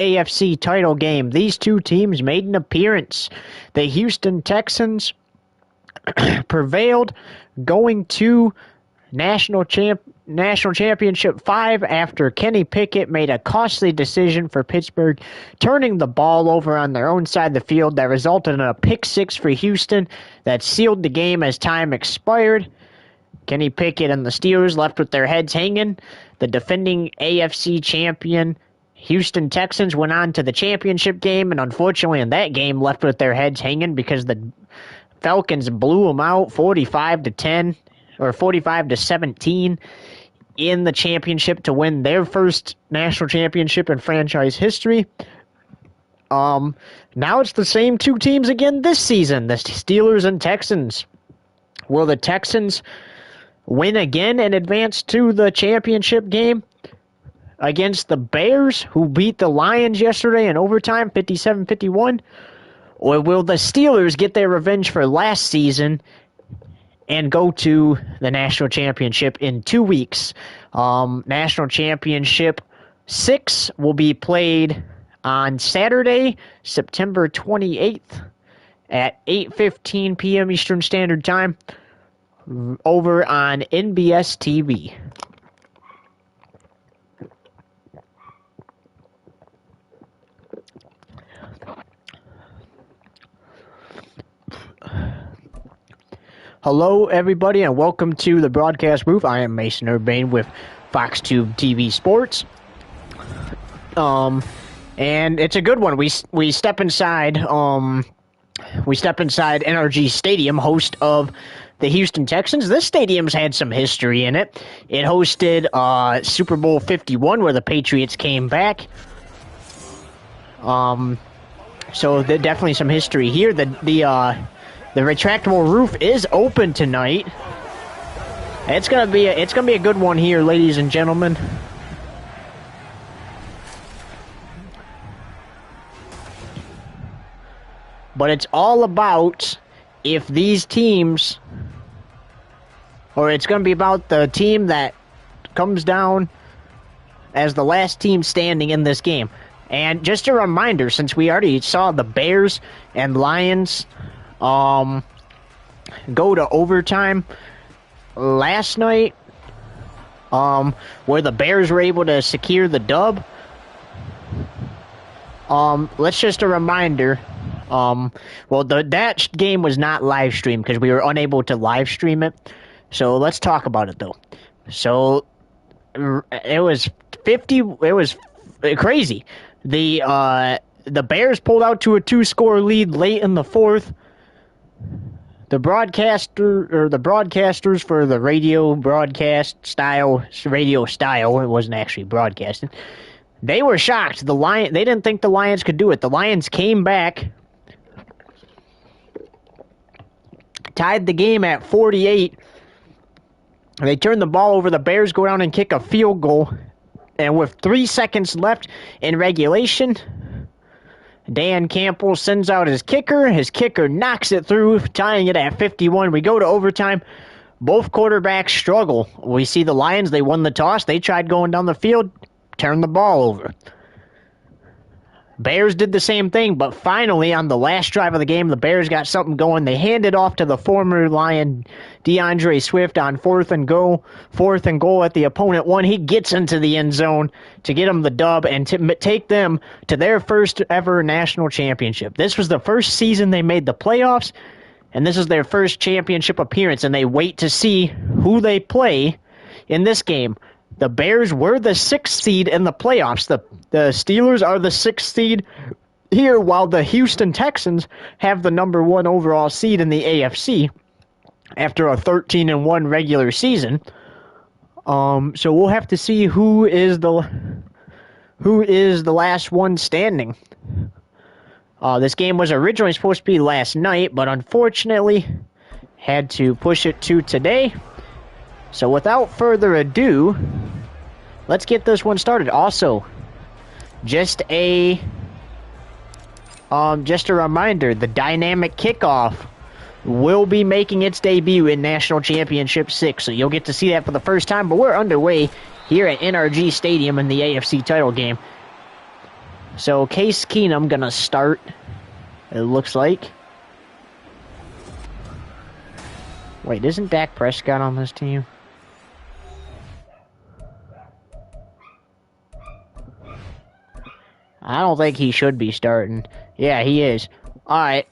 AFC title game. These two teams made an appearance. The Houston Texans prevailed, going to National Championship 5 after Kenny Pickett made a costly decision for Pittsburgh, turning the ball over on their own side of the field that resulted in a pick six for Houston that sealed the game as time expired. Kenny Pickett and the Steelers left with their heads hanging. The defending AFC champion Houston Texans went on to the championship game, and unfortunately in that game left with their heads hanging because the Falcons blew them out 45-10 or 45-17 in the championship to win their first national championship in franchise history. Now it's the same two teams again this season, the Steelers and Texans. Will the Texans win again and advance to the championship game against the Bears, who beat the Lions yesterday in overtime, 57-51? Or will the Steelers get their revenge for last season and go to the national championship in 2 weeks? National Championship 6 will be played on Saturday, September 28th at 8:15 p.m. Eastern Standard Time over on NBS TV. Hello, everybody, and welcome to the broadcast booth. I am Mason Urbane with FoxTube TV Sports. And it's a good one. We step inside. We step inside NRG Stadium, host of the Houston Texans. This stadium's had some history in it. It hosted Super Bowl 51, where the Patriots came back. So there's definitely some history here. The retractable roof is open tonight. It's gonna be a good one here, ladies and gentlemen. But it's all about if these teams, or it's going to be about the team that comes down as the last team standing in this game. And just a reminder, since we already saw the Bears and Lions go to overtime last night, where the Bears were able to secure the dub, let's just a reminder. That game was not live streamed because we were unable to live stream it. So let's talk about it though. So it was crazy. The Bears pulled out to a 2-score lead late in the fourth. The broadcasters for the radio style, it wasn't actually broadcasting. They were shocked. They didn't think the Lions could do it. The Lions came back, tied the game at 48. They turned the ball over. The Bears go down and kick a field goal. And with 3 seconds left in regulation, Dan Campbell sends out his kicker. His kicker knocks it through, tying it at 51. We go to overtime. Both quarterbacks struggle. We see the Lions, they won the toss. They tried going down the field, turned the ball over. Bears did the same thing, but finally, on the last drive of the game, the Bears got something going. They handed off to the former Lion, DeAndre Swift, on fourth and goal at the opponent one. He gets into the end zone to get them the dub and to take them to their first ever national championship. This was the first season they made the playoffs, and this is their first championship appearance, and they wait to see who they play in this game. The Bears were the 6th seed in the playoffs. The Steelers are the 6th seed here, while the Houston Texans have the number 1 overall seed in the AFC after a 13-1 regular season. So we'll have to see who is the last one standing. This game was originally supposed to be last night, but unfortunately had to push it to today. So without further ado, let's get this one started. Also, just a reminder, the dynamic kickoff will be making its debut in National Championship 6, so you'll get to see that for the first time, but we're underway here at NRG Stadium in the AFC title game. So Case Keenum gonna start, it looks like. Wait, isn't Dak Prescott on this team? I don't think he should be starting. Yeah, he is. Alright.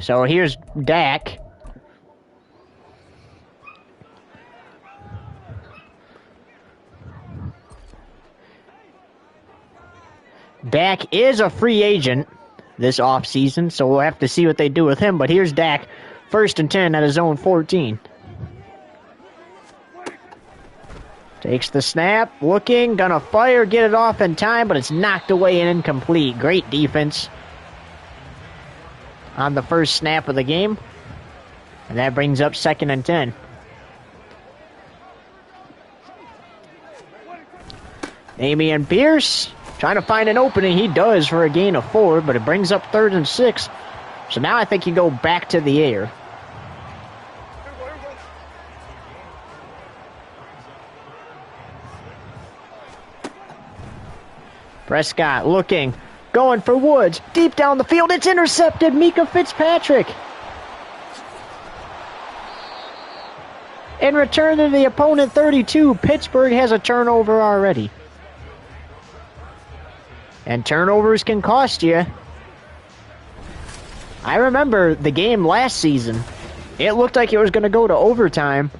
So here's Dak. Dak is a free agent this offseason, so we'll have to see what they do with him. But here's Dak, 1st and 10 at his own 14. Takes the snap, looking, gonna fire, get it off in time, but it's knocked away and incomplete. Great defense on the first snap of the game. And that brings up 2nd and 10. Damian Pierce trying to find an opening. He does for a gain of 4, but it brings up 3rd and 6. So now I think you go back to the air. Prescott looking, going for Woods, deep down the field. It's intercepted. Mika Fitzpatrick. In return to the opponent 32, Pittsburgh has a turnover already. And turnovers can cost you. I remember the game last season. It looked like it was going to go to overtime.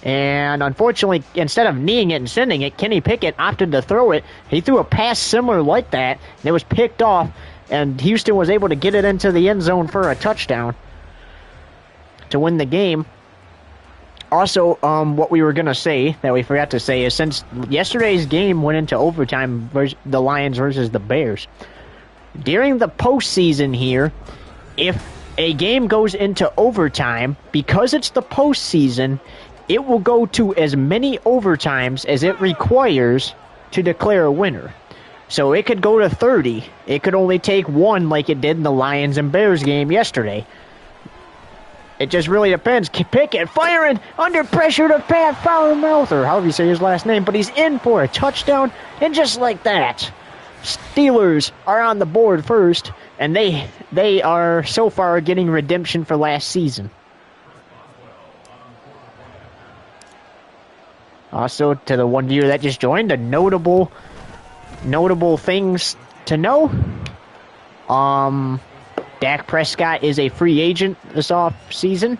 And unfortunately, instead of kneeing it and sending it, Kenny Pickett opted to throw it. He threw a pass similar like that, and it was picked off, and Houston was able to get it into the end zone for a touchdown to win the game. Also, what we were going to say that we forgot to say is since yesterday's game went into overtime, the Lions versus the Bears, during the postseason here, if a game goes into overtime, because it's the postseason, it will go to as many overtimes as it requires to declare a winner. So it could go to 30. It could only take 1 like it did in the Lions and Bears game yesterday. It just really depends. Pickett firing under pressure to Pat Foulmouth, or however you say his last name, but he's in for a touchdown, and just like that, Steelers are on the board first, and they are so far getting redemption for last season. Also, to the one viewer that just joined, the notable things to know. Dak Prescott is a free agent this offseason,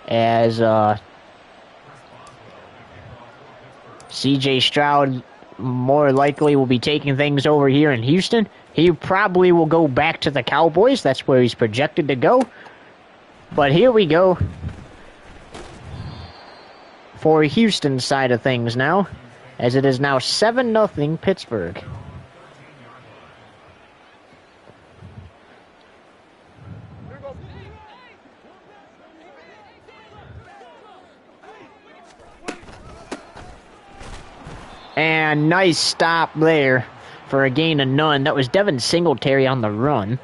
as C.J. Stroud more likely will be taking things over here in Houston. He probably will go back to the Cowboys. That's where he's projected to go. But here we go for Houston's side of things now, as it is now 7-0 Pittsburgh. And nice stop there for a gain of none. That was Devin Singletary on the run.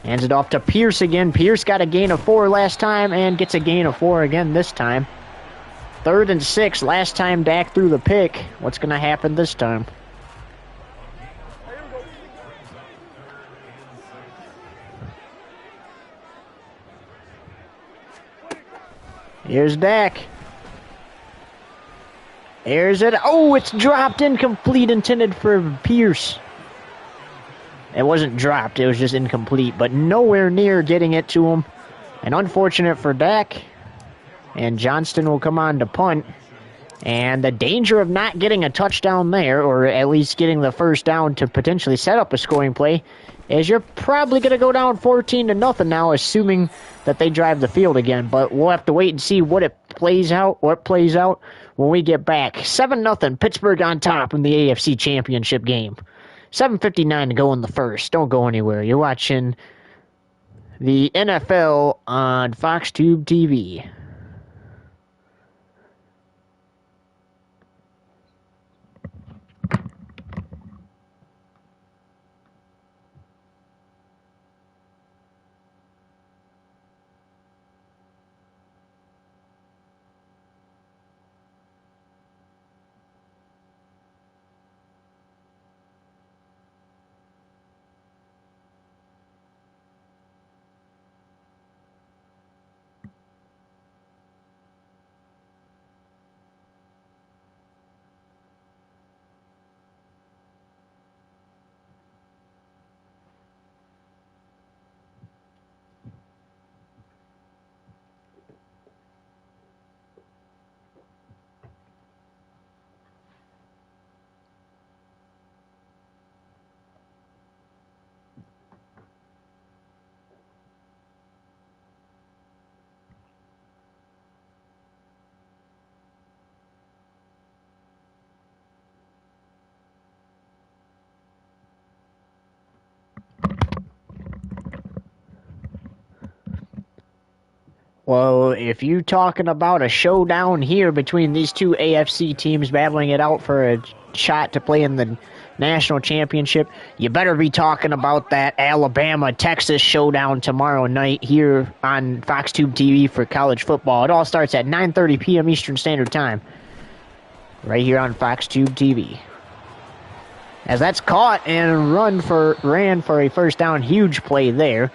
Hands it off to Pierce again. Pierce got a gain of 4 last time and gets a gain of 4 again this time. 3rd and 6. Last time Dak threw the pick. What's going to happen this time? Here's Dak. Here's it. Oh, it's dropped, incomplete, intended for Pierce. It wasn't dropped, it was just incomplete, but nowhere near getting it to him. And unfortunate for Dak. And Johnston will come on to punt. And the danger of not getting a touchdown there, or at least getting the first down to potentially set up a scoring play, is you're probably going to go down 14-0 now, assuming that they drive the field again. But we'll have to wait and see what plays out when we get back. 7-0, Pittsburgh on top in the AFC Championship game. 7:59 to go in the first. Don't go anywhere. You're watching the NFL on FoxTube TV. Well, if you're talking about a showdown here between these two AFC teams battling it out for a shot to play in the national championship, you better be talking about that Alabama-Texas showdown tomorrow night here on Fox Tube TV for college football. It all starts at 9:30 p.m. Eastern Standard Time, right here on Fox Tube TV. As that's caught and ran for a first down, huge play there.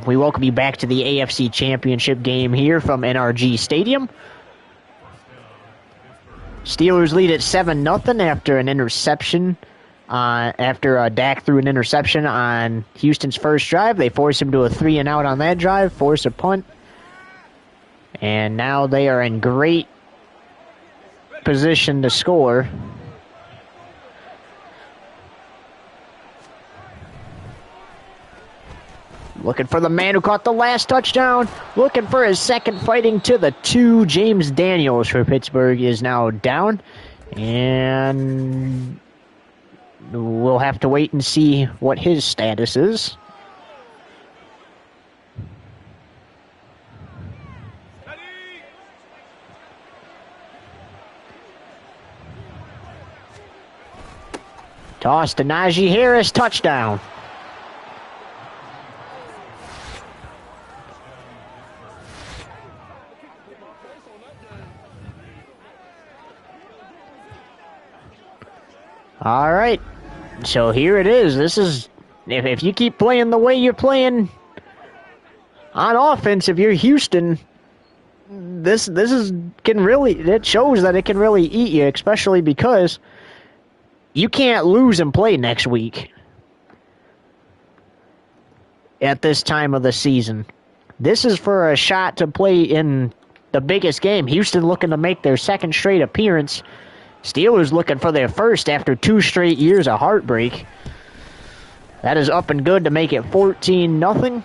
We welcome you back to the AFC Championship game here from NRG Stadium. Steelers lead at 7-0 after an interception. After Dak threw an interception on Houston's first drive. They force him to a 3-and-out on that drive, force a punt. And now they are in great position to score. Looking for the man who caught the last touchdown. Looking for his second, fighting to the 2. James Daniels for Pittsburgh is now down. And we'll have to wait and see what his status is. Toss to Najee Harris, touchdown. All right, so here it is. This is, if you keep playing the way you're playing on offense, if you're Houston, it shows that it can really eat you, especially because you can't lose and play next week at this time of the season. This is for a shot to play in the biggest game. Houston looking to make their second straight appearance. Steelers looking for their first after 2 straight years of heartbreak. That is up and good to make it 14-0.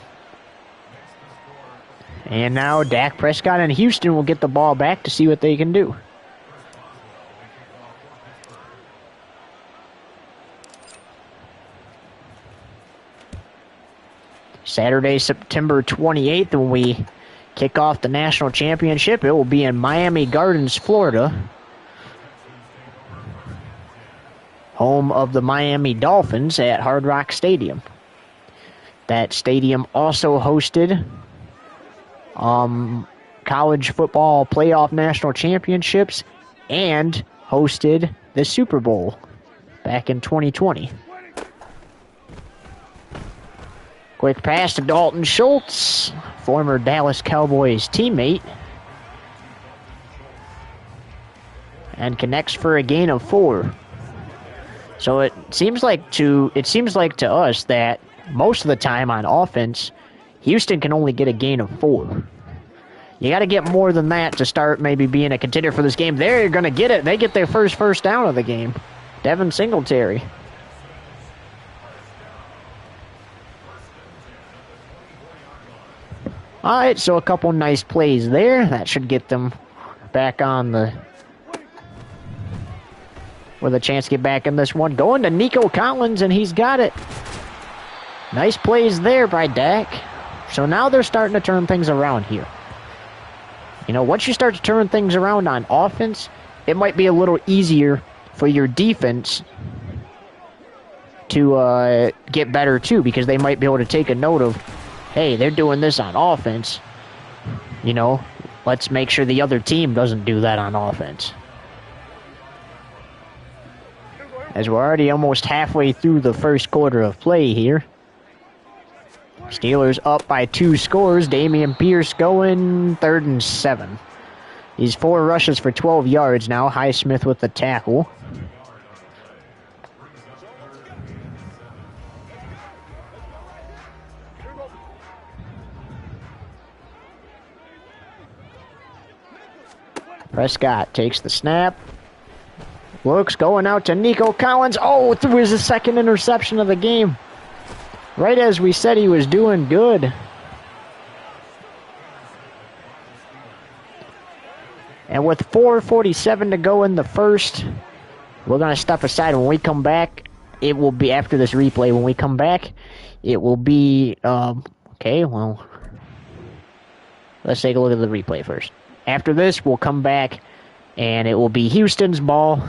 And now Dak Prescott and Houston will get the ball back to see what they can do. Saturday, September 28th, when we kick off the national championship, it will be in Miami Gardens, Florida. Home of the Miami Dolphins at Hard Rock Stadium. That stadium also hosted college football playoff national championships and hosted the Super Bowl back in 2020. Quick pass to Dalton Schultz, former Dallas Cowboys teammate, and connects for a gain of 4. So it seems like to us that most of the time on offense, Houston can only get a gain of 4. You got to get more than that to start maybe being a contender for this game. They're going to get it. They get their first down of the game. Devin Singletary. All right, so a couple nice plays there. That should get them back on with a chance to get back in this one. Going to Nico Collins, and he's got it. Nice plays there by Dak. So now they're starting to turn things around here. You know, once you start to turn things around on offense, it might be a little easier for your defense to get better too, because they might be able to take a note of, hey, they're doing this on offense. You know, let's make sure the other team doesn't do that on offense. As we're already almost halfway through the first quarter of play here. Steelers up by 2 scores. Dameon Pierce going 3rd and 7. He's 4 rushes for 12 yards now. Highsmith with the tackle. Prescott takes the snap. Looks, going out to Nico Collins. Oh, threw his second interception of the game. Right as we said he was doing good. And with 4:47 to go in the first, we're going to step aside. When we come back, it will be after this replay. When we come back, it will be, okay, well, Let's take a look at the replay first. After this, we'll come back, and it will be Houston's ball.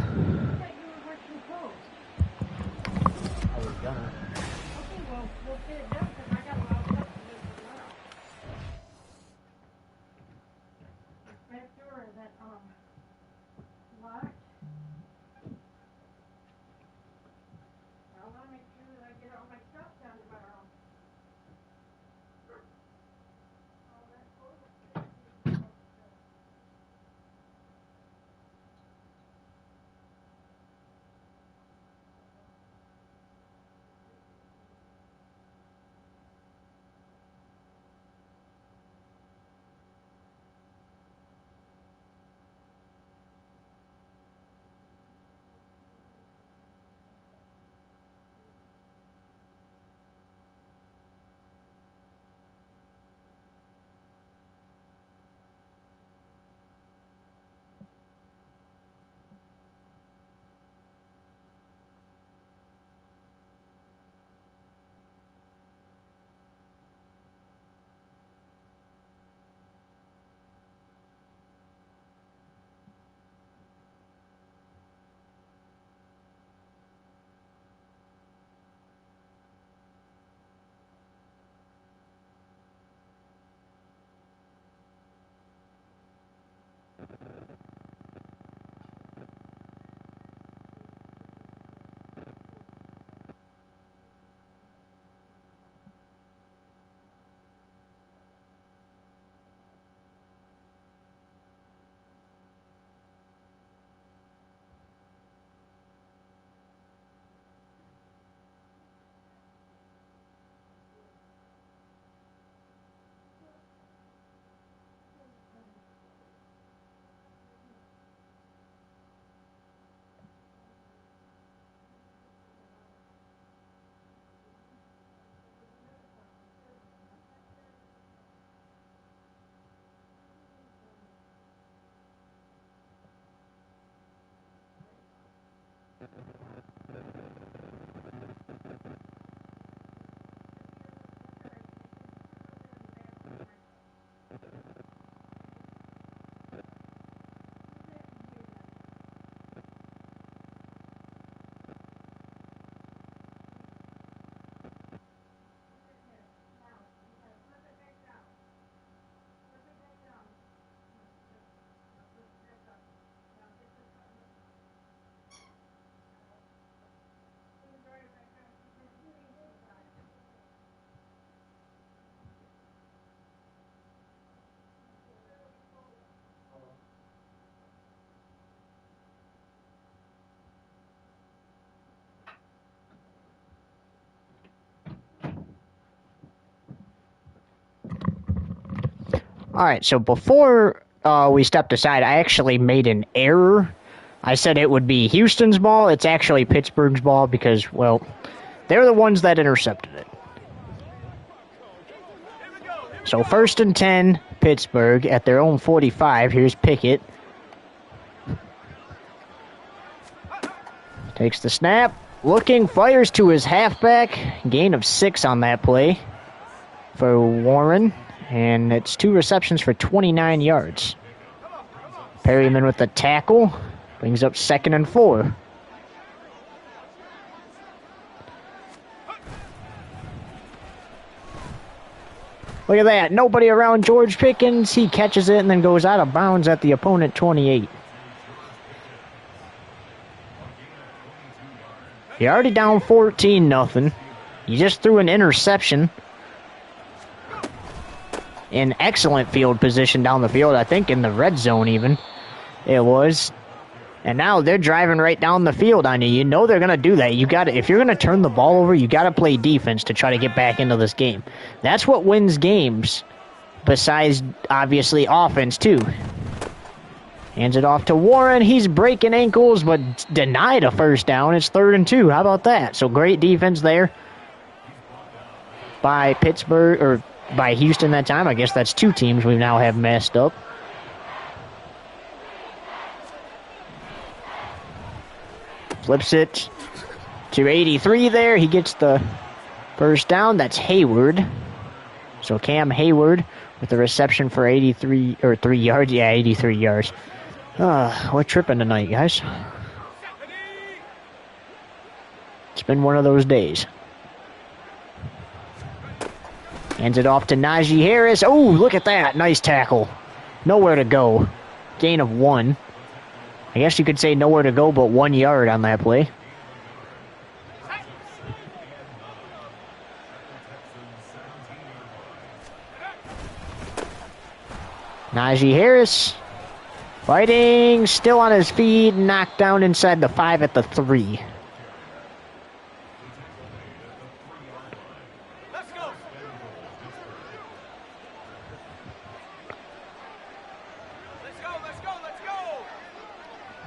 All right, so before we stepped aside, I actually made an error. I said it would be Houston's ball. It's actually Pittsburgh's ball because, well, they're the ones that intercepted it. So 1st and 10, Pittsburgh at their own 45. Here's Pickett. Takes the snap. Looking, fires to his halfback. Gain of 6 on that play for Warren. And it's 2 receptions for 29 yards. Perryman with the tackle. Brings up 2nd and 4. Look at that. Nobody around George Pickens. He catches it and then goes out of bounds at the opponent 28. You're already down 14-0. You just threw an interception. In excellent field position down the field, I think in the red zone even, it was. And now they're driving right down the field on you. You know they're going to do that. If you're going to turn the ball over, you got to play defense to try to get back into this game. That's what wins games, besides, obviously, offense, too. Hands it off to Warren. He's breaking ankles, but denied a first down. It's 3rd and 2. How about that? So great defense there by Pittsburgh, or by Houston that time. I guess that's 2 teams we now have messed up. Flips it to 83 there. He gets the first down. That's Hayward. So Cam Hayward with the reception for 83 or 3 yards. Yeah, 83 yards. We're tripping tonight, guys. It's been one of those days. Hands it off to Najee Harris. Oh, look at that. Nice tackle. Nowhere to go. Gain of 1. I guess you could say nowhere to go but 1 yard on that play. Najee Harris fighting, still on his feet, knocked down inside the 5 at the 3.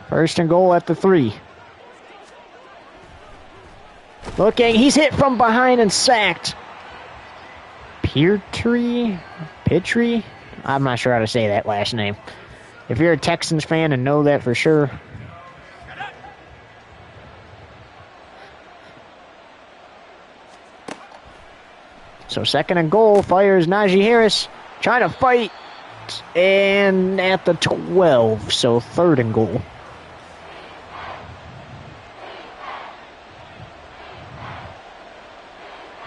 First and goal at the 3. Looking, he's hit from behind and sacked. Petrie? I'm not sure how to say that last name. If you're a Texans fan and know that for sure. So second and goal, fires Najee Harris. Trying to fight. And at the 12, so third and goal.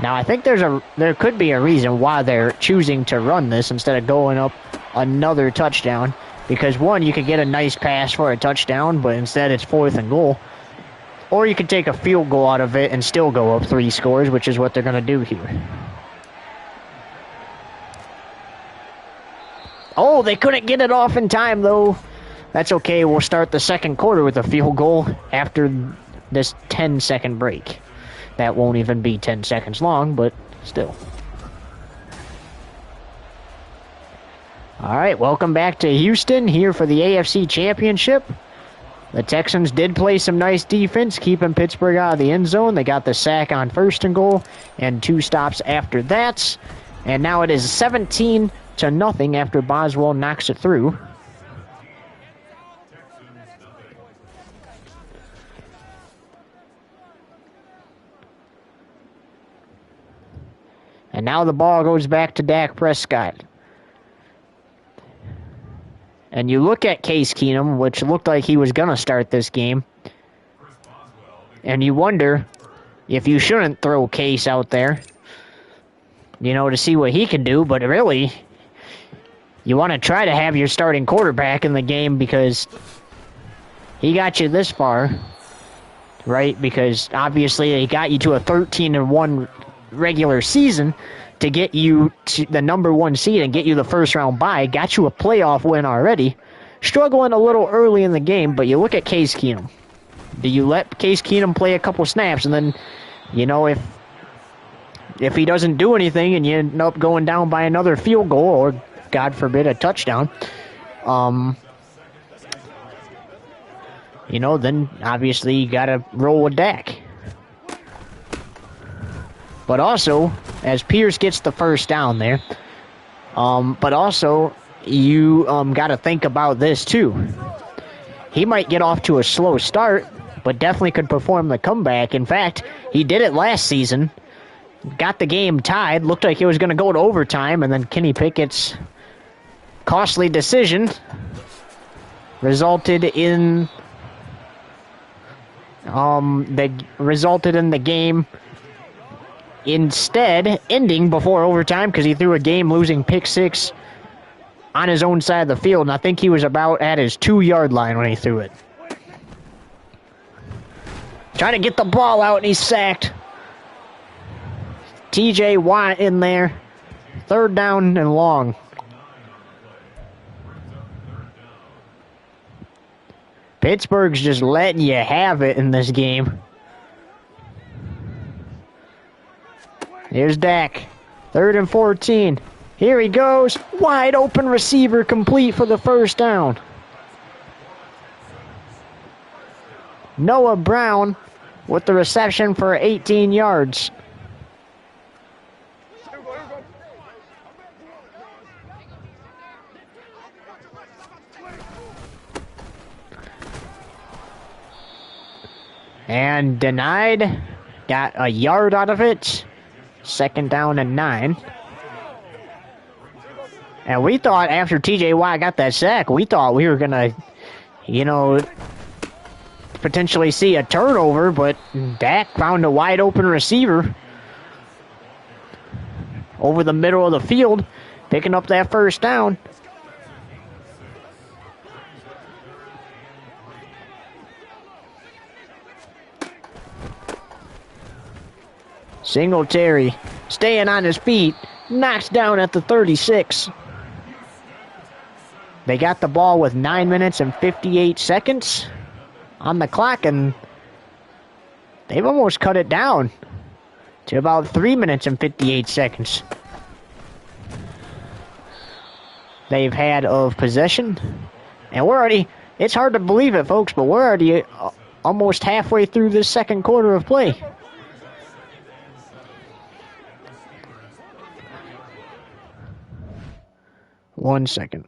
Now, I think there could be a reason why they're choosing to run this instead of going up another touchdown. Because, one, you could get a nice pass for a touchdown, but instead it's fourth and goal. Or you could take a field goal out of it and still go up 3 scores, which is what they're going to do here. Oh, they couldn't get it off in time, though. That's okay. We'll start the second quarter with a field goal after this 10-second break. That won't even be 10 seconds long, but still. All right, welcome back to Houston here for the AFC Championship. The Texans did play some nice defense, keeping Pittsburgh out of the end zone. They got the sack on first and goal and 2 stops after that. And now it is 17-0 after Boswell knocks it through. And now the ball goes back to Dak Prescott. And you look at Case Keenum, which looked like he was going to start this game. And you wonder if you shouldn't throw Case out there, to see what he can do. But really, you want to try to have your starting quarterback in the game because he got you this far, right? Because obviously he got you to a 13-1 regular season to get you to the number 1 seed and get you the first round bye. Got you a playoff win already. Struggling a little early in the game, but you look at Case Keenum. Do you let Case Keenum play a couple snaps and then, if he doesn't do anything and you end up going down by another field goal or, God forbid, a touchdown, then obviously you got to roll with Dak. But also, as Pierce gets the first down there, but also you got to think about this too. He might get off to a slow start, but definitely could perform the comeback. In fact, he did it last season. Got the game tied. Looked like it was going to go to overtime, and then Kenny Pickett's costly decision resulted in the game instead ending before overtime because he threw a game-losing pick 6 on his own side of the field, and I think he was about at his 2-yard line when he threw it. Trying to get the ball out, and he's sacked. TJ Watt in there. 3rd down and long. Pittsburgh's just letting you have it in this game. Here's Dak. 3rd and 14. Here he goes. Wide open receiver complete for the first down. Noah Brown with the reception for 18 yards. And denied. Got a yard out of it. 2nd down and 9. And we thought after TJ Watt got that sack, we thought we were going to, you know, potentially see a turnover, but Dak found a wide open receiver over the middle of the field, picking up that first down. Singletary staying on his feet, knocks down at the 36. They got the ball with 9 minutes and 58 seconds on the clock, and they've almost cut it down to about 3 minutes and 58 seconds they've had of possession. And we're already, it's hard to believe it, folks, but we're already almost halfway through this second quarter of play. One second.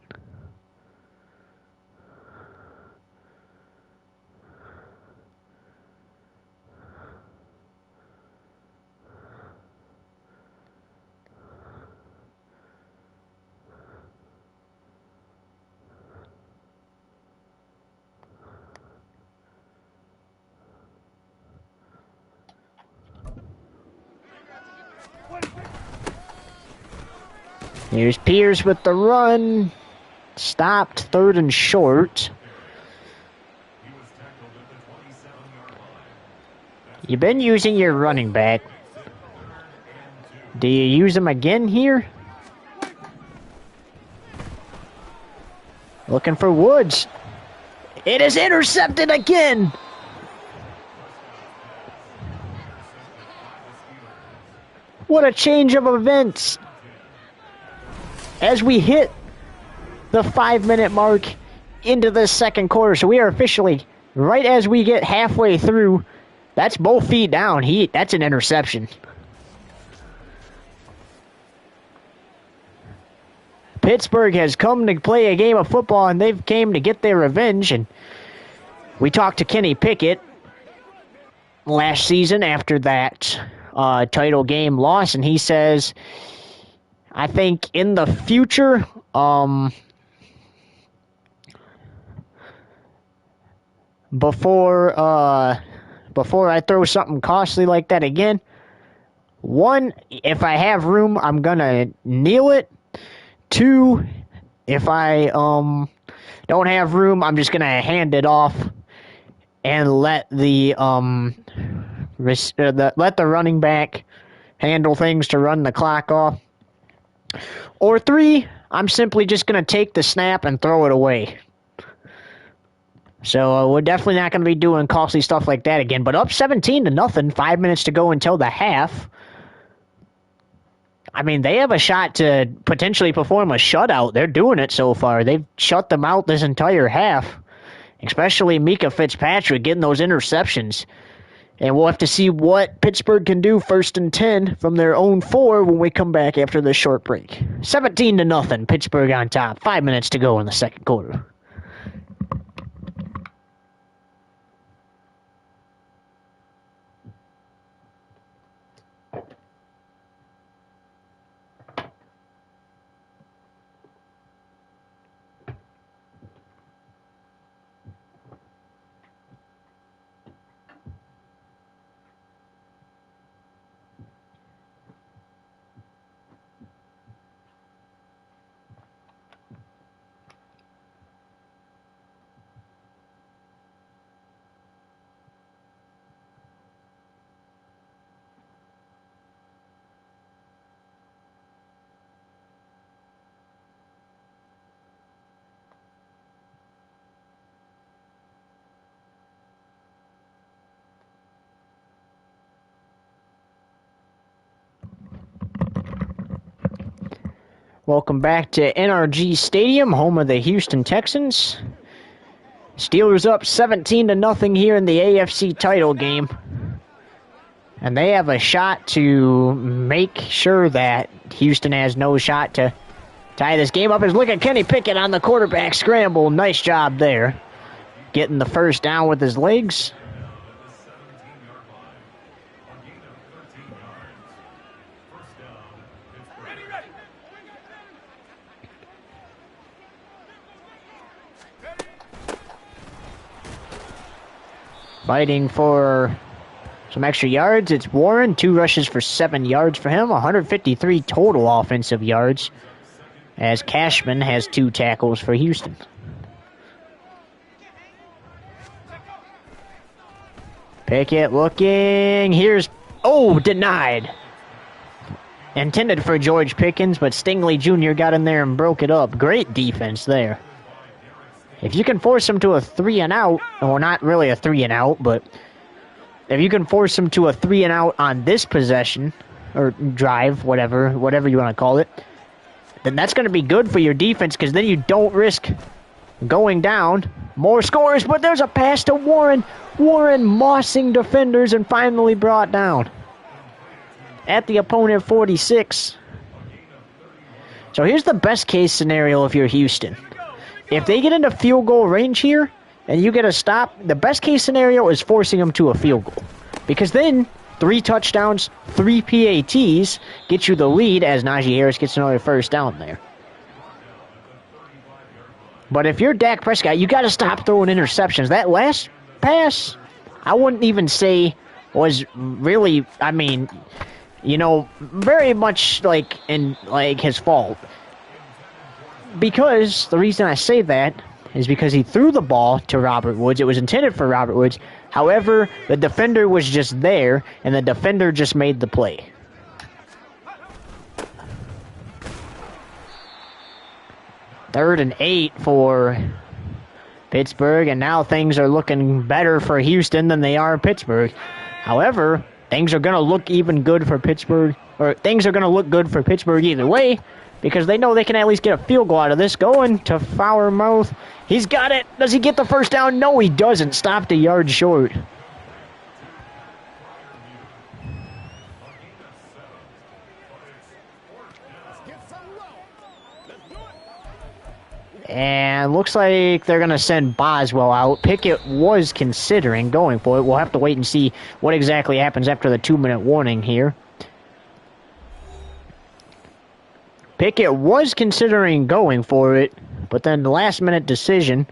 Here's Pierce with the run. Stopped, 3rd and short. You've been using your running back. Do you use him again here? Looking for Woods. It is intercepted again. What a change of events. As we hit the 5-minute mark into the second quarter. So we are officially, right as we get halfway through, that's both feet down. That's an interception. Pittsburgh has come to play a game of football, and they've came to get their revenge. And we talked to Kenny Pickett last season after that title game loss, and he says, I think in the future, before I throw something costly like that again, one, if I have room, I'm gonna kneel it. Two, if I don't have room, I'm just gonna hand it off and let the running back handle things to run the clock off. Or three, I'm simply just gonna take the snap and throw it away. So we're definitely not going to be doing costly stuff like that again. But up 17-0, 5 minutes to go until the half. I mean, they have a shot to potentially perform a shutout. They're doing it so far. They've shut them out this entire half, especially Mika Fitzpatrick getting those interceptions. And we'll have to see what Pittsburgh can do 1st and 10 from their own 4 when we come back after this short break. 17-0, Pittsburgh on top. 5 minutes to go in the second quarter. Welcome back to NRG Stadium, home of the Houston Texans. Steelers up 17-0 here in the AFC title game. And they have a shot to make sure that Houston has no shot to tie this game up. As look at Kenny Pickett on the quarterback scramble. Nice job there. Getting the first down with his legs. Fighting for some extra yards. It's Warren. 2 rushes for 7 yards for him. 153 total offensive yards. As Cashman has 2 tackles for Houston. Pickett looking. Here's... Oh, denied. Intended for George Pickens, but Stingley Jr. got in there and broke it up. Great defense there. If you can force him to a 3-and-out, or not really a 3-and-out, but if you can force him to a 3-and-out on this possession, or drive, whatever you want to call it, then that's going to be good for your defense, because then you don't risk going down. More scores, but there's a pass to Warren. Warren mossing defenders and finally brought down at the opponent 46. So here's the best case scenario if you're Houston. If they get into field goal range here and you get a stop, the best case scenario is forcing them to a field goal. Because then 3 touchdowns, 3 PATs get you the lead as Najee Harris gets another first down there. But if you're Dak Prescott, you got to stop throwing interceptions. That last pass, I wouldn't even say was really, I mean, you know, very much like his fault. Because the reason I say that is because he threw the ball to Robert Woods. It was intended for Robert Woods. However, the defender was just there, and the defender just made the play. Third and 8 for Pittsburgh, and now things are looking better for Houston than they are Pittsburgh. However, things are going to look even good for Pittsburgh, or things are going to look good for Pittsburgh either way, because they know they can at least get a field goal out of this. Going to Fowermouth. He's got it. Does he get the first down? No, he doesn't. Stopped a yard short. And looks like they're going to send Boswell out. Pickett was considering going for it. We'll have to wait and see what exactly happens after the 2-minute warning here. Pickett was considering going for it, but then the last-minute decision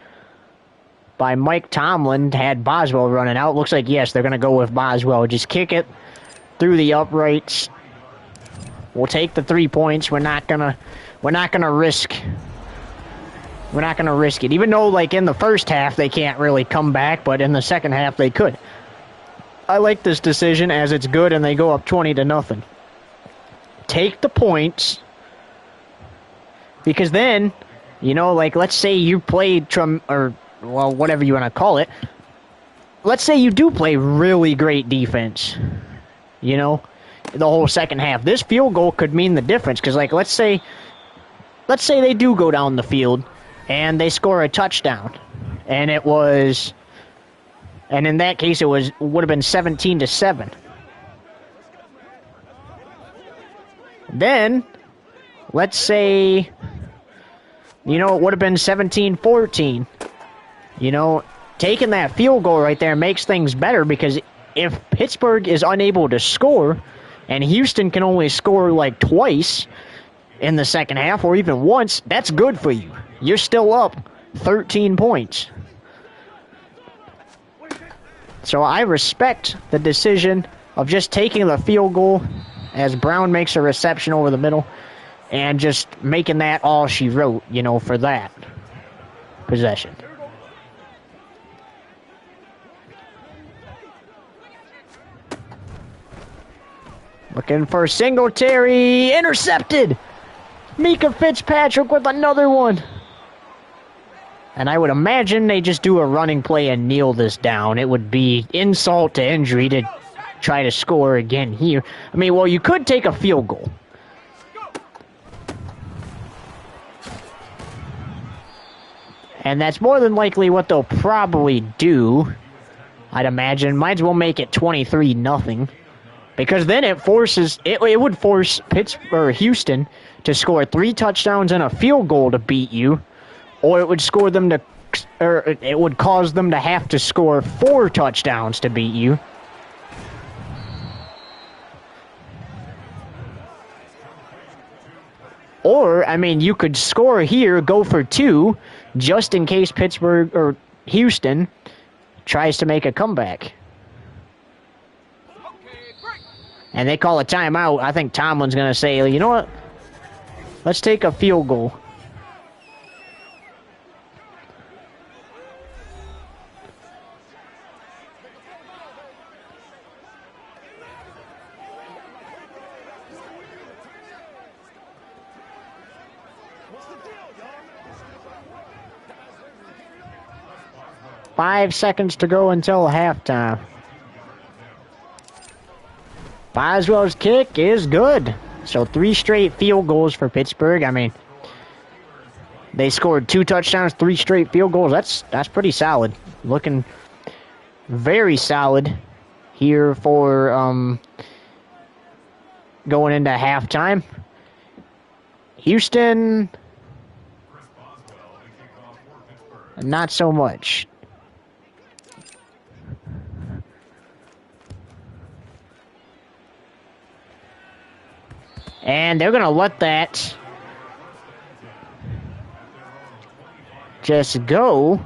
by Mike Tomlin had Boswell running out. Looks like, yes, they're going to go with Boswell. Just kick it through the uprights. We'll take the 3 points. We're not gonna risk. We're not going to risk it. Even though, like, in the first half, they can't really come back, but in the second half, they could. I like this decision as it's good, and they go up 20-0. Take the points, because then, you know, like, let's say you played, or, well, whatever you want to call it. Let's say you do play really great defense, you know, the whole second half. This field goal could mean the difference, because, like, let's say they do go down the field, and they score a touchdown, and in that case it would have been 17-7. Then, let's say, you know, it would have been 17-14. You know, taking that field goal right there makes things better, because if Pittsburgh is unable to score, and Houston can only score like twice in the second half, or even once, that's good for you. You're still up 13 points. So I respect the decision of just taking the field goal as Brown makes a reception over the middle and just making that all she wrote, you know, for that possession. Looking for Singletary. Intercepted. Mika Fitzpatrick with another one. And I would imagine they just do a running play and kneel this down. It would be insult to injury to try to score again here. I mean, well, you could take a field goal. And that's more than likely what they'll probably do, I'd imagine. Might as well make it 23-0. Because then it would force Houston to score 3 touchdowns and a field goal to beat you. Or it would it would cause them to have to score 4 touchdowns to beat you. Or, I mean, you could score here, go for 2, just in case Pittsburgh or Houston tries to make a comeback. And they call a timeout. I think Tomlin's going to say, you know what? Let's take a field goal. Five seconds to go until halftime. Boswell's kick is good. So 3 straight field goals for Pittsburgh. I mean, they scored 2 touchdowns, 3 straight field goals. That's pretty solid. Looking very solid here for going into halftime. Houston, not so much. And they're going to let that just go.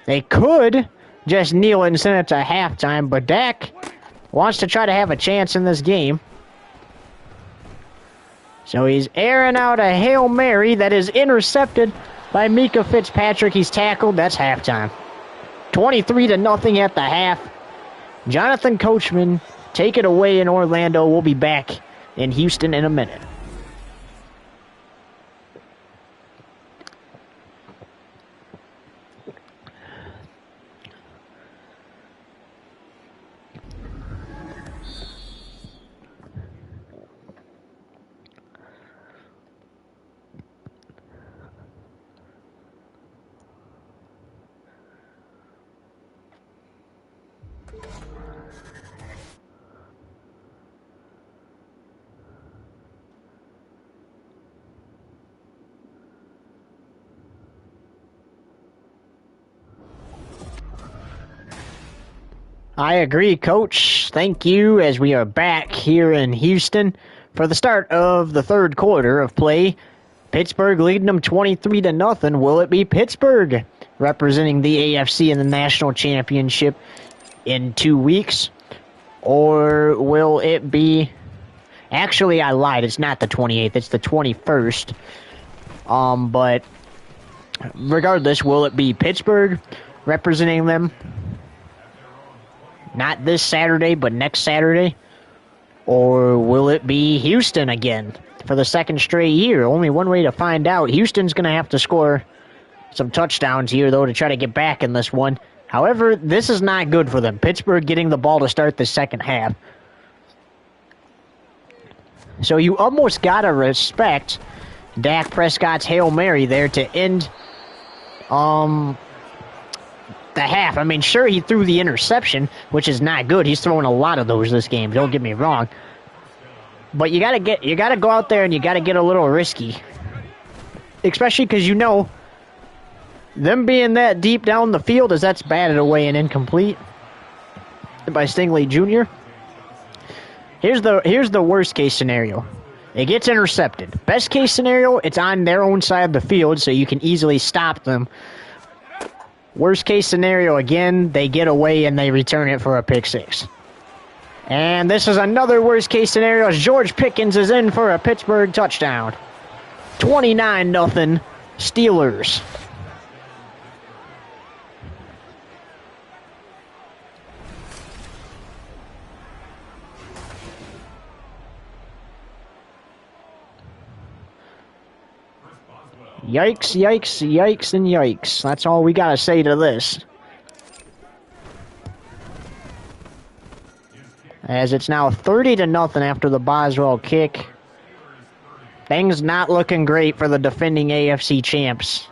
They could just kneel and send it to halftime, but Dak wants to try to have a chance in this game. So he's airing out a Hail Mary that is intercepted by Mika Fitzpatrick. He's tackled. That's halftime. 23-0 at the half. Jonathan Coachman, take it away in Orlando. We'll be back in Houston in a minute. I agree, Coach. Thank you, as we are back here in Houston for the start of the third quarter of play. Pittsburgh leading them 23-0. Will it be Pittsburgh representing the AFC in the national championship in 2 weeks? Or will it be... Actually, I lied. It's not the 28th. It's the 21st. But regardless, will it be Pittsburgh representing them? Not this Saturday, but next Saturday? Or will it be Houston again for the second straight year? Only one way to find out. Houston's going to have to score some touchdowns here, though, to try to get back in this one. However, this is not good for them. Pittsburgh getting the ball to start the second half. So you almost got to respect Dak Prescott's Hail Mary there to end the half. I mean, sure, he threw the interception, which is not good. He's throwing a lot of those this game. Don't get me wrong. But you gotta go out there and you gotta get a little risky. Especially because you know them being that deep down the field as that's batted away and incomplete by Stingley Jr. Here's the worst case scenario. It gets intercepted. Best case scenario, it's on their own side of the field, so you can easily stop them. Worst case scenario, again, they get away and they return it for a pick six. And this is another worst case scenario as George Pickens is in for a Pittsburgh touchdown. 29-0 Steelers. Yikes, yikes, yikes, and yikes. That's all we got to say to this. As it's now 30-0 after the Boswell kick. Things not looking great for the defending AFC champs.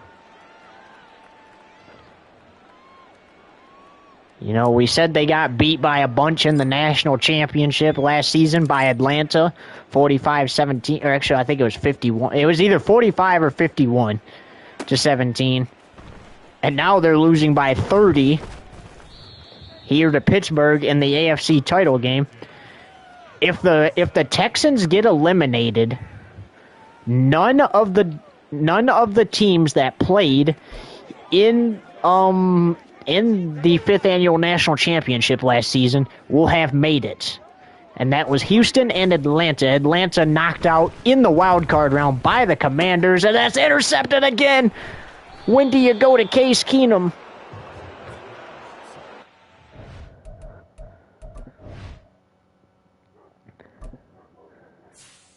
You know, we said they got beat by a bunch in the national championship last season by Atlanta, 45-17. Or actually, I think it was 51. It was either 45 or 51-17. And now they're losing by 30 here to Pittsburgh in the AFC title game. If the Texans get eliminated, none of the none of the teams that played in the 5th annual national championship last season will have made it. And that was Houston and Atlanta. Atlanta knocked out in the wild card round by the Commanders, and that's intercepted again. When do you go to Case Keenum?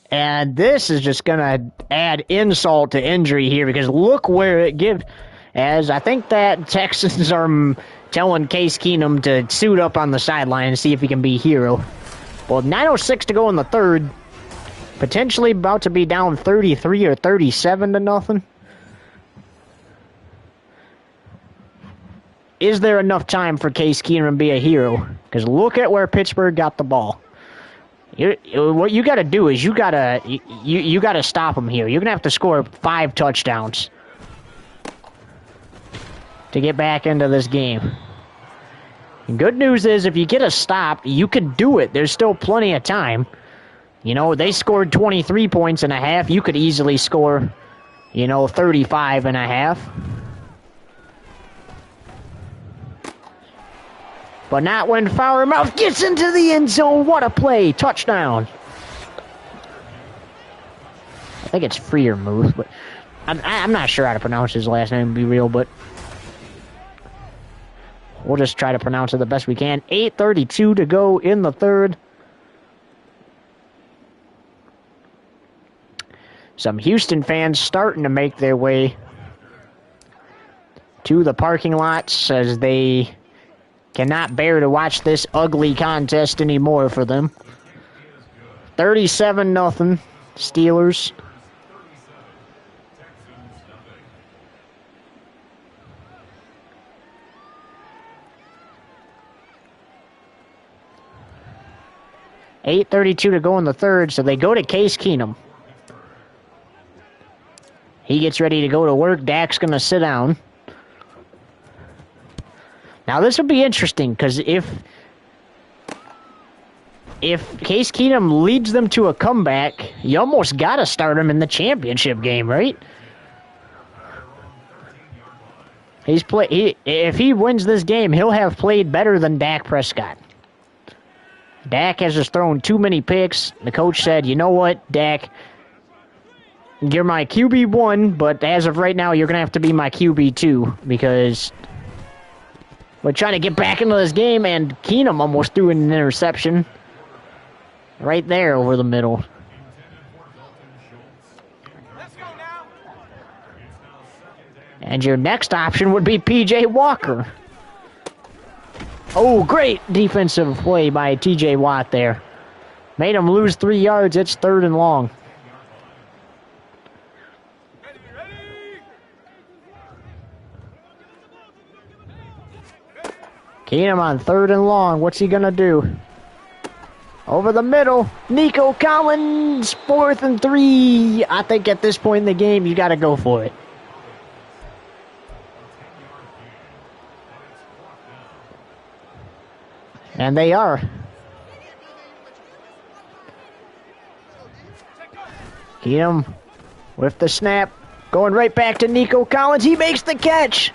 And this is just going to add insult to injury here, because look where it gives. As I think that Texans are telling Case Keenum to suit up on the sideline and see if he can be a hero. Well, 9:06 to go in the third. Potentially about to be down 33 or 37 to nothing. Is there enough time for Case Keenum to be a hero? Because look at where Pittsburgh got the ball. What you got to do is you got to stop him here. You're gonna have to score 5 touchdowns to get back into this game. And good news is, if you get a stop, you can do it. There's still plenty of time. You know, they scored 23 points and a half. You could easily score, 35 and a half. But not when Fowermouth gets into the end zone. What a play. Touchdown. I think it's Freiermuth, but I'm not sure how to pronounce his last name, to be real, but we'll just try to pronounce it the best we can. 8:32 to go in the third. Some Houston fans starting to make their way to the parking lots as they cannot bear to watch this ugly contest anymore for them. 37-0 Steelers. $8:32 to go in the third, so they go to Case Keenum. He gets ready to go to work. Dak's going to sit down. Now, this will be interesting, because if Case Keenum leads them to a comeback, you almost got to start him in the championship game, right? If he wins this game, he'll have played better than Dak Prescott. Dak has just thrown too many picks. The coach said, you know what, Dak, you're my QB1, but as of right now, you're going to have to be my QB2, because we're trying to get back into this game, and Keenum almost threw an interception right there over the middle. And your next option would be P.J. Walker. Oh, great defensive play by T.J. Watt there. Made him lose 3 yards. It's 3rd and long. Keenum on 3rd and long. What's he going to do? Over the middle. Nico Collins, 4th and 3. I think at this point in the game, you got to go for it. And they are. Keenum with the snap. Going right back to Nico Collins. He makes the catch.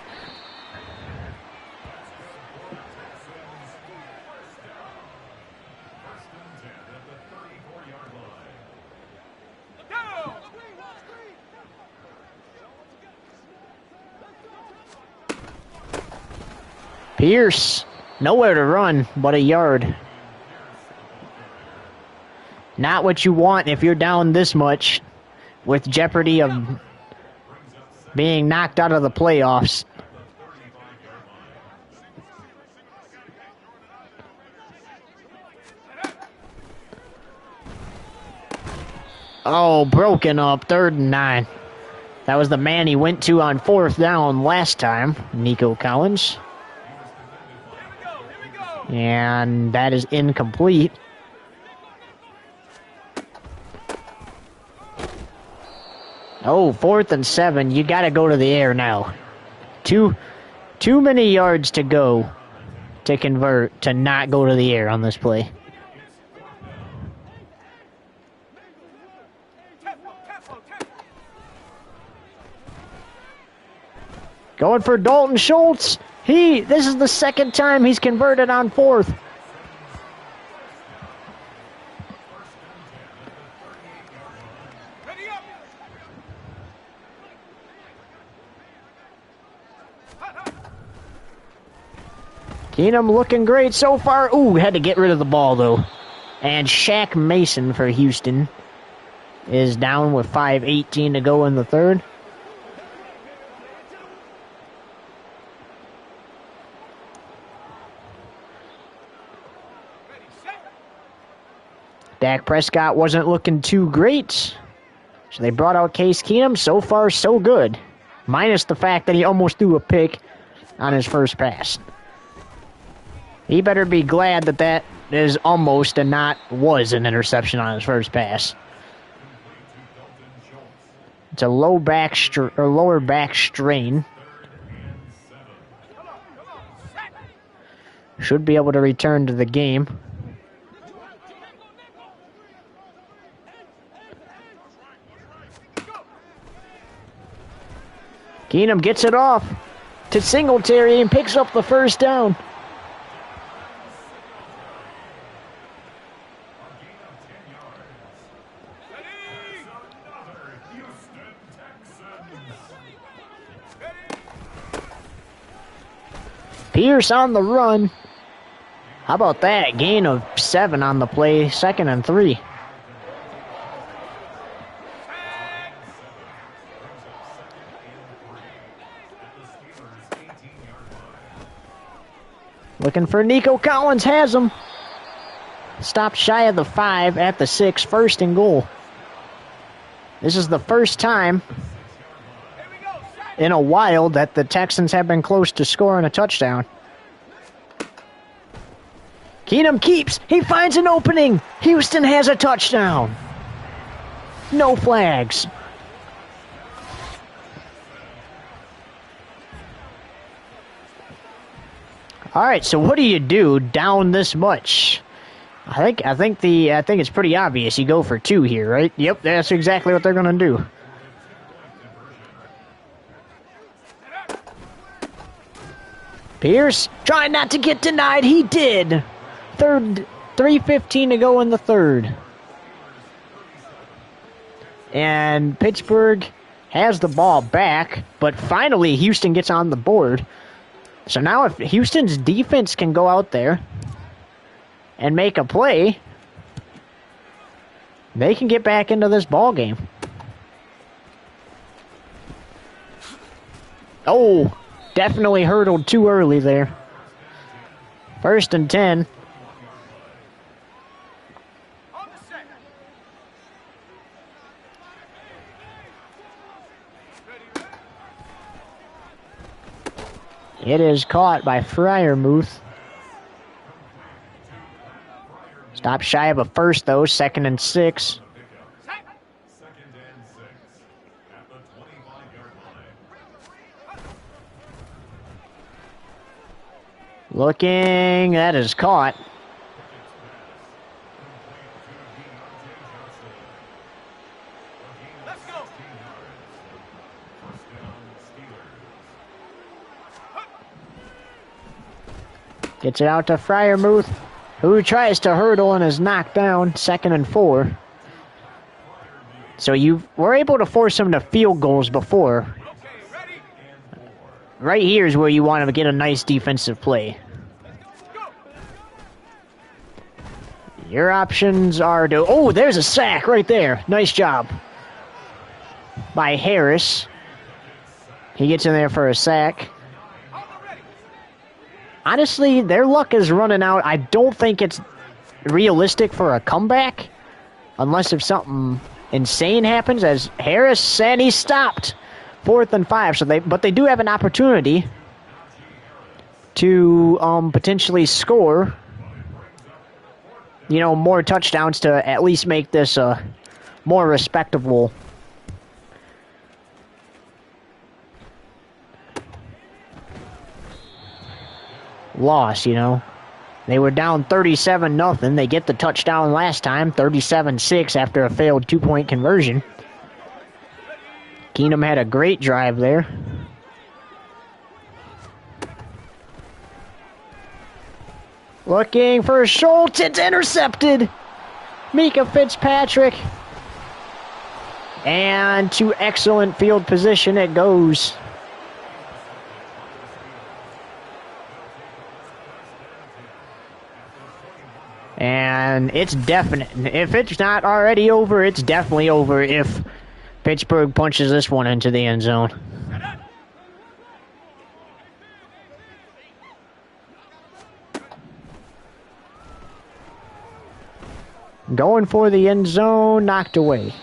Pierce, nowhere to run but a yard. Not what you want if you're down this much, with jeopardy of being knocked out of the playoffs. Oh, broken up, 3rd and 9. That was the man he went to on 4th down last time, Nico Collins. And that is incomplete. Oh, 4th and 7. You got to go to the air now. Too many yards to go to convert to not go to the air on this play. Going for Dalton Schultz. This is the second time he's converted on fourth. Keenum looking great so far. Ooh, had to get rid of the ball, though. And Shaq Mason for Houston is down with 5:18 to go in the third. Dak Prescott wasn't looking too great, so they brought out Case Keenum. So far, so good. Minus the fact that he almost threw a pick on his first pass. He better be glad that that is almost and not was an interception on his first pass. It's a lower back strain. Should be able to return to the game. Keenum gets it off to Singletary and picks up the first down. Pierce on the run. How about that? Gain of 7 on the play, 2nd and 3. Looking for Nico Collins, has him. Stopped shy of the 5 at the 6, 1st and goal. This is the first time in a while that the Texans have been close to scoring a touchdown. Keenum keeps. He finds an opening. Houston has a touchdown. No flags. All right, so what do you do down this much? I think it's pretty obvious. You go for 2 here, right? Yep, that's exactly what they're gonna do. Pierce trying not to get denied. He did. 3:15 to go in the third. And Pittsburgh has the ball back, but finally Houston gets on the board. So now if Houston's defense can go out there and make a play, they can get back into this ball game. Oh, definitely hurdled too early there. 1st and 10. It is caught by Freiermuth. Stop shy of a first, though. 2nd and 6. Looking. That is caught. Gets it out to Freiermuth, who tries to hurdle and is knocked down. 2nd and 4. So you were able to force him to field goals before. Right here is where you want to get a nice defensive play. Your options are to... Oh, there's a sack right there. Nice job by Harris. He gets in there for a sack. Honestly, their luck is running out. I don't think it's realistic for a comeback unless if something insane happens, as Harris said he stopped. 4th and 5. But they do have an opportunity to potentially score, more touchdowns to at least make this a more respectable loss, They were down 37-0. They get the touchdown last time, 37-6 after a failed 2-point conversion. Keenum had a great drive there. Looking for Schultz. It's intercepted. Mika Fitzpatrick. And to excellent field position it goes. And it's definite. If it's not already over, it's definitely over if Pittsburgh punches this one into the end zone. Going for the end zone, knocked away.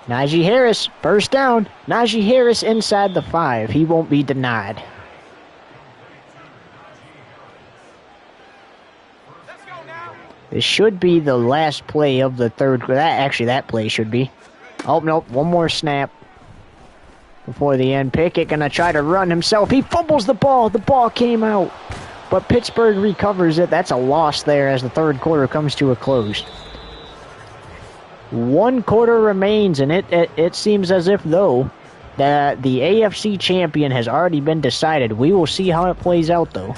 Najee Harris, first down. Najee Harris inside the 5. He won't be denied. This should be the last play of the third. Actually, that play should be. Oh, nope. One more snap before the end. Pickett going to try to run himself. He fumbles the ball. The ball came out. But Pittsburgh recovers it. That's a loss there as the third quarter comes to a close. 1 quarter remains, and it seems as if, though, that the AFC champion has already been decided. We will see how it plays out, though.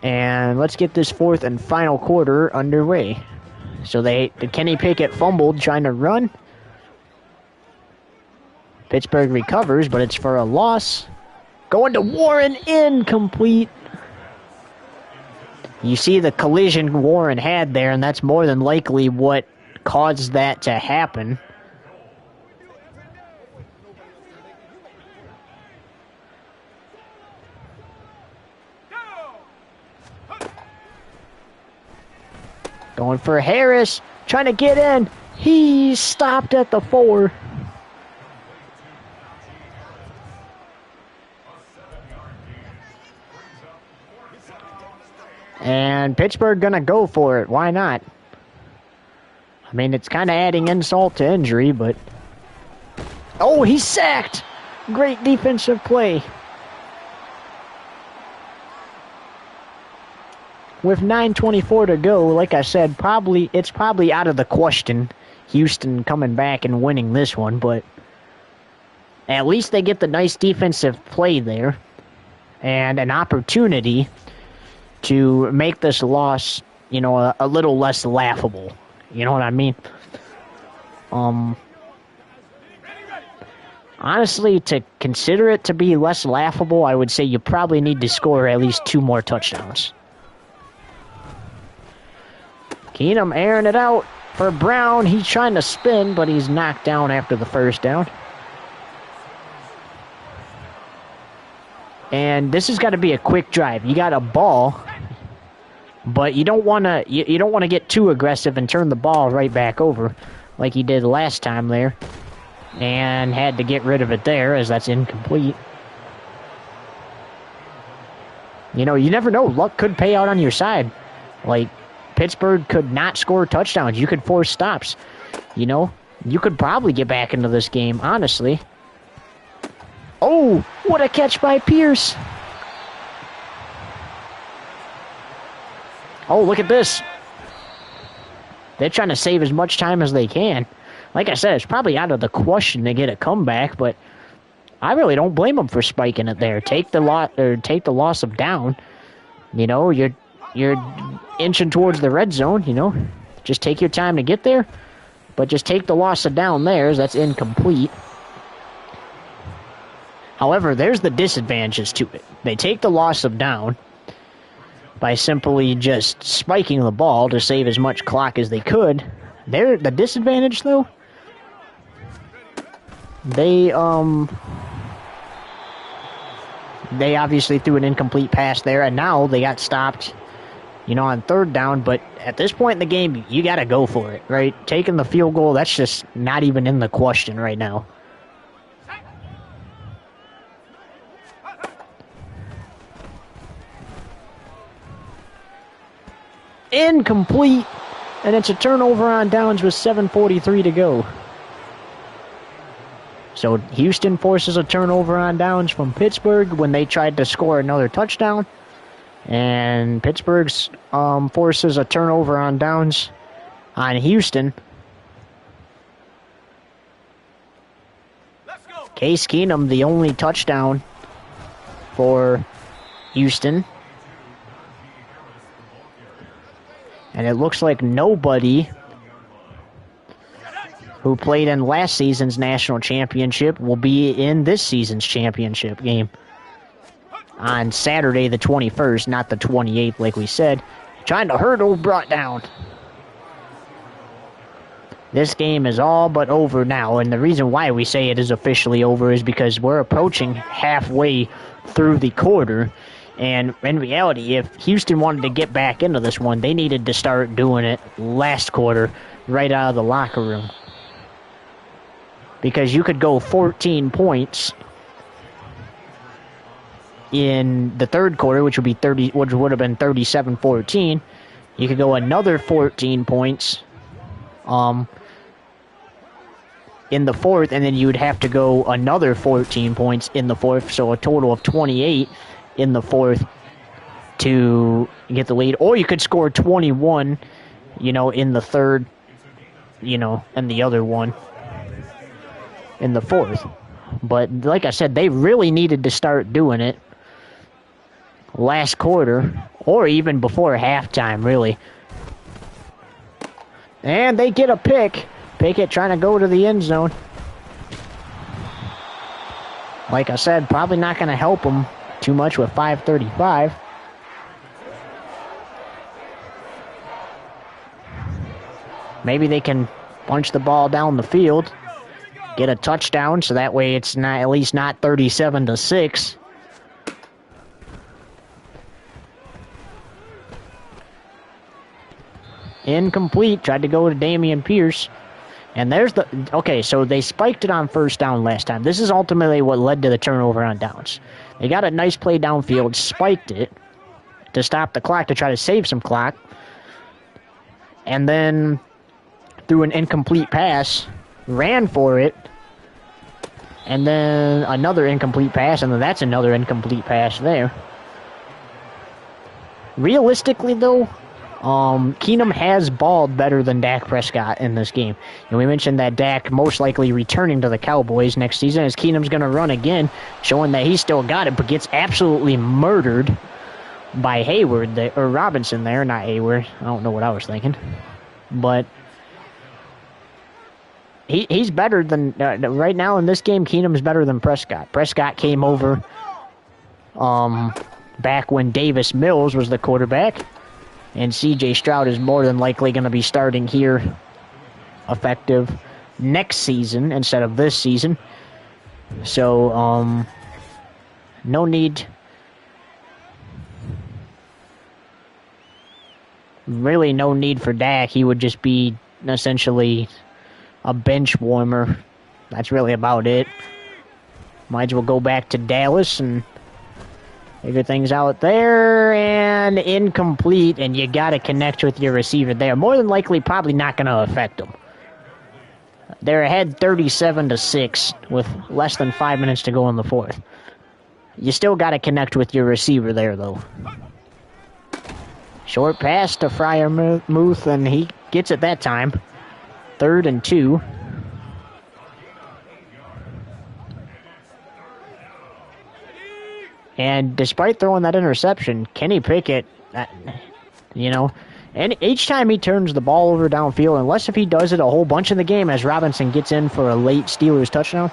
And let's get this fourth and final quarter underway. So Kenny Pickett fumbled trying to run. Pittsburgh recovers, but it's for a loss. Going to Warren, incomplete. You see the collision Warren had there, and that's more than likely what caused that to happen. Going for Harris, trying to get in. He's stopped at the 4. And Pittsburgh gonna go for it. Why not? I mean, it's kind of adding insult to injury, but... Oh, he's sacked! Great defensive play. With 9:24 to go, like I said, it's probably out of the question Houston coming back and winning this one, but at least they get the nice defensive play there and an opportunity to make this loss, a little less laughable. You know what I mean? Honestly, to consider it to be less laughable, I would say you probably need to score at least 2 more touchdowns. Keenum airing it out for Brown. He's trying to spin, but he's knocked down after the first down. And this has got to be a quick drive. You got a ball, but you don't want to get too aggressive and turn the ball right back over like he did last time there, and had to get rid of it there as that's incomplete. You never know. Luck could pay out on your side. Like, Pittsburgh could not score touchdowns. You could force stops. You could probably get back into this game, honestly. Oh, what a catch by Pierce. Oh, look at this. They're trying to save as much time as they can. Like I said, it's probably out of the question to get a comeback, but I really don't blame them for spiking it there. Take the loss of down. You're inching towards the red zone, Just take your time to get there, but just take the loss of down there. That's incomplete. However, there's the disadvantages to it. They take the loss of down by simply just spiking the ball to save as much clock as they could. The disadvantage, though, they obviously threw an incomplete pass there, and now they got stopped, on third down. But at this point in the game, you got to go for it, right? Taking the field goal, that's just not even in the question right now. Incomplete, and it's a turnover on downs with 7:43 to go. So Houston forces a turnover on downs from Pittsburgh when they tried to score another touchdown. And Pittsburgh's forces a turnover on downs on Houston. Case Keenum, the only touchdown for Houston. And it looks like nobody who played in last season's national championship will be in this season's championship game on Saturday the 21st, not the 28th like we said. Trying to hurdle, brought down. This game is all but over now, and the reason why we say it is officially over is because we're approaching halfway through the quarter, and in reality, if Houston wanted to get back into this one, they needed to start doing it last quarter, right out of the locker room. Because you could go 14 points in the third quarter, which would be which would have been 37-14. You could go another 14 points in the fourth, and then you would have to go another 14 points in the fourth, so a total of 28 in the fourth to get the lead. Or you could score 21, in the third, and the other one in the fourth. But like I said, they really needed to start doing it last quarter, or even before halftime, really. And they get a pick. Pickett trying to go to the end zone. Like I said, probably not going to help them too much with 5:35. Maybe they can punch the ball down the field, get a touchdown, so that way it's not at least not 37-6. Incomplete. Tried to go to Dameon Pierce. And there's the... Okay, so they spiked it on first down last time. This is ultimately what led to the turnover on downs. They got a nice play downfield, spiked it to stop the clock, to try to save some clock. And then threw an incomplete pass, ran for it, and then another incomplete pass, and then that's another incomplete pass there. Realistically, though, Keenum has balled better than Dak Prescott in this game. And we mentioned that Dak most likely returning to the Cowboys next season, as Keenum's going to run again, showing that he's still got it, but gets absolutely murdered by Hayward, or Robinson there, not Hayward. I don't know what I was thinking. But he's better than, right now in this game, Keenum's better than Prescott. Prescott came over back when Davis Mills was the quarterback. And C.J. Stroud is more than likely going to be starting here effective next season instead of this season. So, no need. Really no need for Dak. He would just be essentially a bench warmer. That's really about it. Might as well go back to Dallas and figure things out there, and incomplete, and you got to connect with your receiver there. More than likely, probably not going to affect them. They're ahead 37-6 with less than 5 minutes to go in the fourth. You still got to connect with your receiver there, though. Short pass to Freiermuth, and he gets it that time. 3rd and 2. And despite throwing that interception, Kenny Pickett, and each time he turns the ball over downfield, unless if he does it a whole bunch in the game as Robinson gets in for a late Steelers touchdown,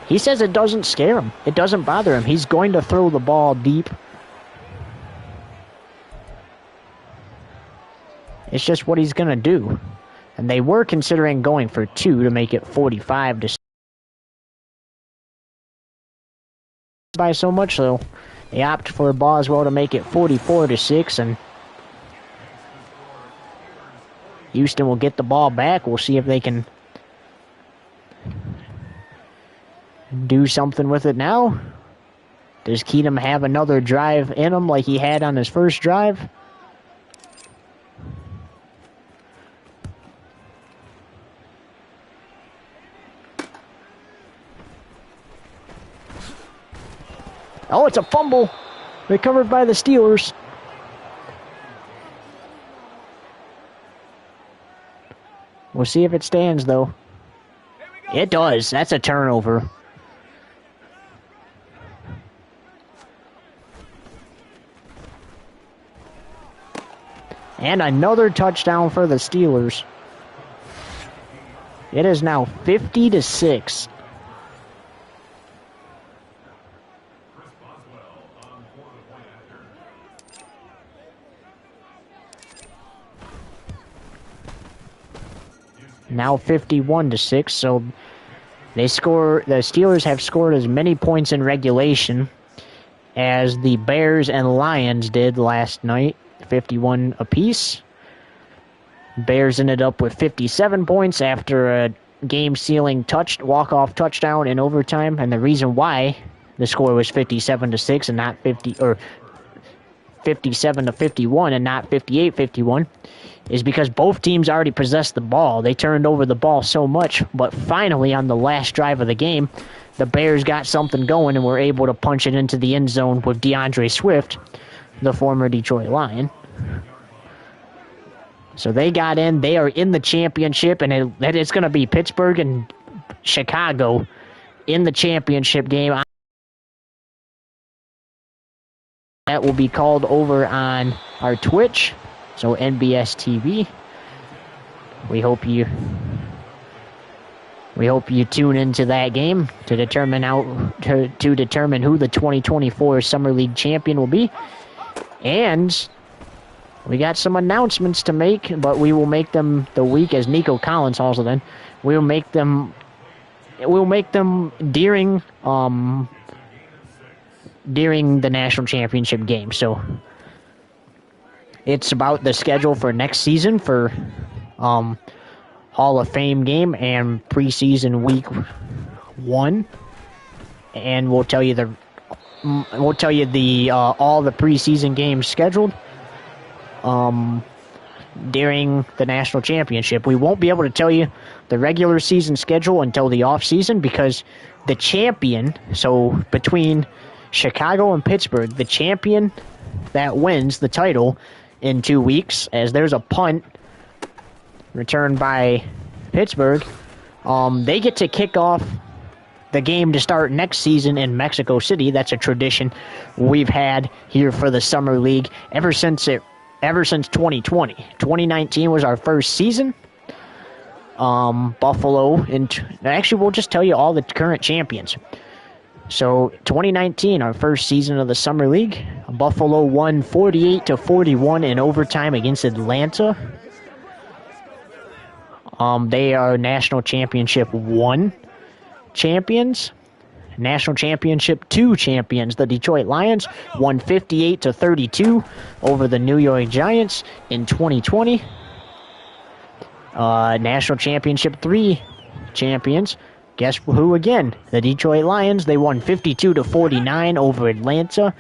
he says it doesn't scare him. It doesn't bother him. He's going to throw the ball deep. It's just what he's going to do. And they were considering going for 2 to make it 45-6. By so much, so they opt for Boswell to make it 44-6, and Houston will get the ball back. We'll see if they can do something with it now. Does Keenum have another drive in him like he had on his first drive? Oh, it's a fumble. Recovered by the Steelers. We'll see if it stands, though. It does. That's a turnover. And another touchdown for the Steelers. It is now 50-6. Now 51-6, so the Steelers have scored as many points in regulation as the Bears and Lions did last night, 51 apiece. Bears ended up with 57 points after a game-sealing walk-off touchdown in overtime, and the reason why the score was 57-6 and not 57-51 and not 58-51 is because both teams already possessed the ball. They turned over the ball so much, but finally on the last drive of the game, the Bears got something going and were able to punch it into the end zone with DeAndre Swift, the former Detroit Lion. So they got in. They are in the championship, and it's going to be Pittsburgh and Chicago in the championship game. That will be called over on our Twitch, so NBS TV. We hope you tune into that game to determine who the 2024 Summer League champion will be. And we got some announcements to make, but we will make them the week, as Nico Collins also then. We'll make them during the national championship game. So it's about the schedule for next season for Hall of Fame game and preseason week 1, and we'll tell you all the preseason games scheduled during the national championship. We won't be able to tell you the regular season schedule until the off season, because the champion, so between Chicago and Pittsburgh, the champion that wins the title in 2 weeks, as there's a punt returned by Pittsburgh, they get to kick off the game to start next season in Mexico City. That's a tradition we've had here for the Summer League ever since 2020. 2019 was our first season. Buffalo, actually we'll just tell you all the current champions. So 2019, our first season of the Summer League, Buffalo won 48-41 in overtime against Atlanta. They are National Championship 1 champions. National Championship 2 champions. The Detroit Lions won 58-32 over the New York Giants in 2020. National Championship 3 champions. Guess who again? The Detroit Lions. They won 52-49 over Atlanta.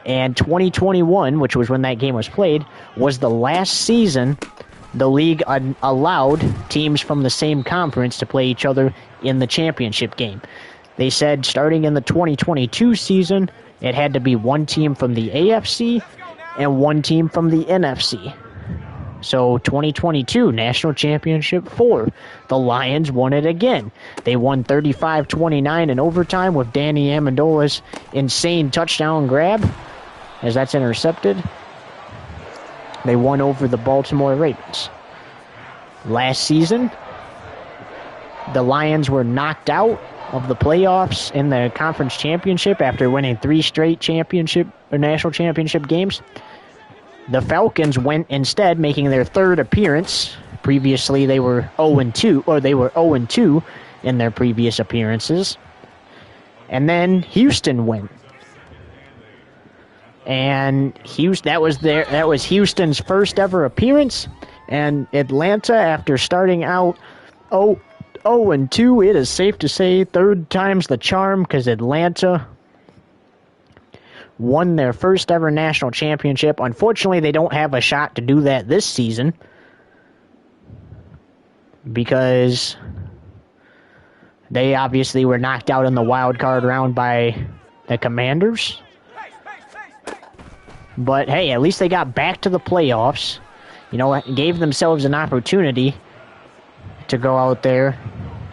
And 2021, which was when that game was played, was the last season the league allowed teams from the same conference to play each other in the championship game. They said starting in the 2022 season, it had to be one team from the AFC and one team from the NFC. So 2022 National Championship 4, the Lions won it again. They won 35-29 in overtime with Danny Amendola's insane touchdown grab, as that's intercepted. They won over the Baltimore Ravens. Last season, the Lions were knocked out of the playoffs in the conference championship after winning 3 straight national championship games. The Falcons went instead, making their 3rd appearance. Previously, they were 0-2 in their previous appearances. And then Houston went. And that was Houston's first ever appearance. And Atlanta, after starting out 0-2, it is safe to say 3rd time's the charm, because Atlanta won their first ever national championship. Unfortunately, they don't have a shot to do that this season, because they obviously were knocked out in the wild card round by the Commanders. But hey, at least they got back to the playoffs. Gave themselves an opportunity to go out there.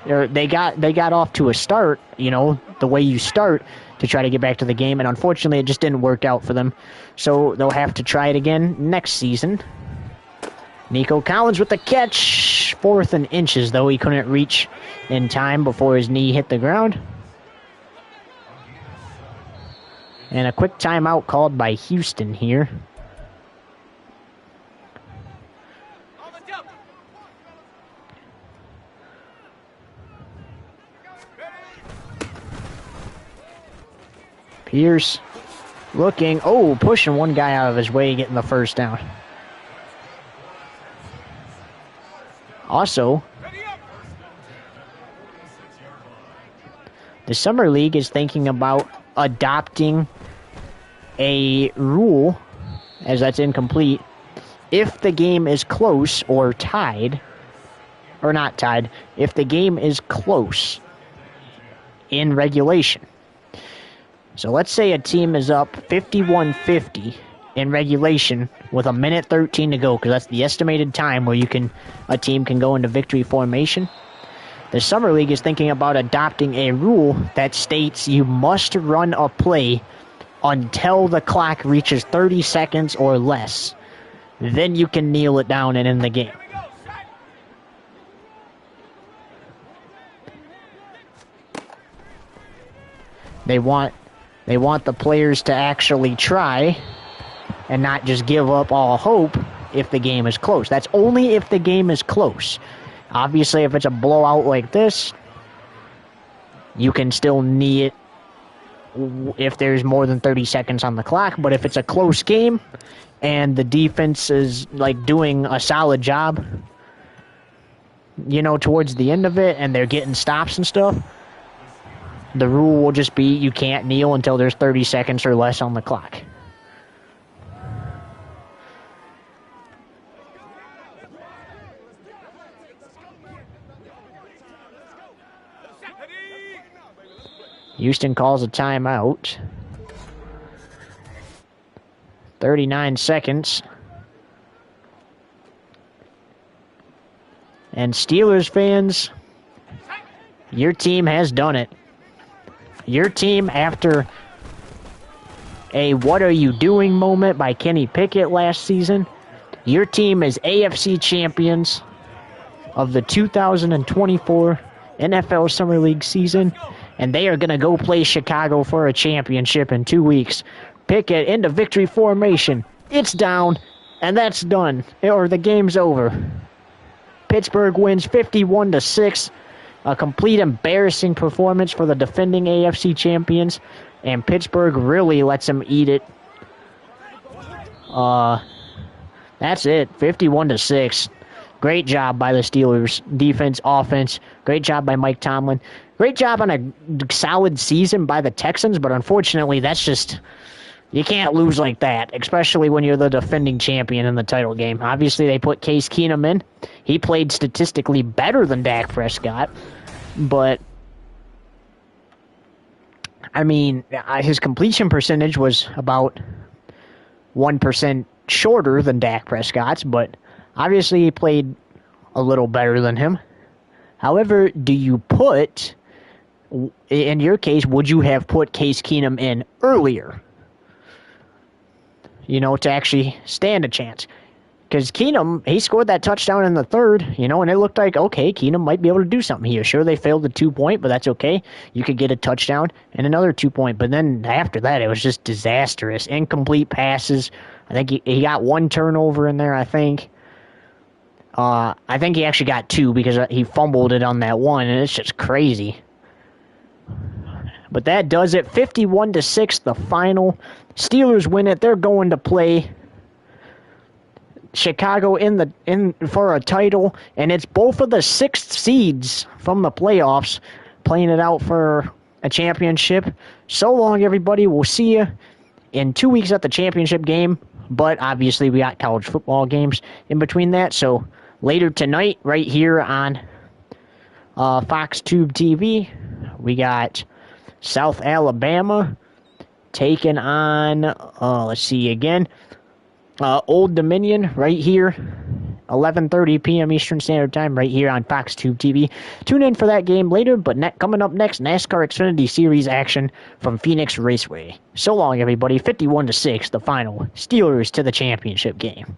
They got off to a start, the way you start to try to get back to the game, and unfortunately it just didn't work out for them. So they'll have to try it again next season. Nico Collins with the catch. 4th and inches, though. He couldn't reach in time before his knee hit the ground. And a quick timeout called by Houston here. Pierce looking, pushing one guy out of his way, getting the first down. Also, the Summer League is thinking about adopting a rule, as that's incomplete, if the game is close or tied, or not tied, if the game is close in regulation. So let's say a team is up 51-50 in regulation with 1:13 to go, because that's the estimated time where a team can go into victory formation. The Summer League is thinking about adopting a rule that states you must run a play until the clock reaches 30 seconds or less. Then you can kneel it down and end the game. They want the players to actually try and not just give up all hope if the game is close. That's only if the game is close. Obviously, if it's a blowout like this, you can still knee it if there's more than 30 seconds on the clock. But if it's a close game and the defense is doing a solid job, towards the end of it, and they're getting stops and stuff, the rule will just be you can't kneel until there's 30 seconds or less on the clock. Houston calls a timeout. 39 seconds. And Steelers fans, your team has done it. Your team, after a "what are you doing" moment by Kenny Pickett last season, your team is AFC champions of the 2024 NFL Summer League season, and they are going to go play Chicago for a championship in 2 weeks. Pickett into victory formation. It's down, and that's done, or the game's over. Pittsburgh wins 51-6. A complete embarrassing performance for the defending AFC champions, and Pittsburgh really lets them eat it. That's it, 51-6. Great job by the Steelers, defense, offense. Great job by Mike Tomlin. Great job on a solid season by the Texans, but unfortunately, that's just, you can't lose like that, especially when you're the defending champion in the title game. Obviously, they put Case Keenum in. He played statistically better than Dak Prescott, but, his completion percentage was about 1% shorter than Dak Prescott's, but obviously he played a little better than him. However, in your case, would you have put Case Keenum in earlier? To actually stand a chance. Because Keenum, he scored that touchdown in the third, and it looked like, okay, Keenum might be able to do something here. Sure, they failed the 2-point, but that's okay. You could get a touchdown and another 2-point. But then after that, it was just disastrous. Incomplete passes. I think he got one turnover in there, I think. I think he actually got two because he fumbled it on that one, and it's just crazy. But that does it. 51-6, the final. Steelers win it. They're going to play Chicago in for a title, and it's both of the sixth seeds from the playoffs playing it out for a championship. So long, everybody. We'll see you in 2 weeks at the championship game, but obviously we got college football games in between that, so later tonight, right here on Fox Tube TV, we got South Alabama taking on, let's see again, Old Dominion right here. 11:30 p.m. Eastern Standard Time right here on Fox Tube TV. Tune in for that game later, but coming up next, NASCAR Xfinity Series action from Phoenix Raceway. So long, everybody. 51-6, the final. Steelers to the championship game.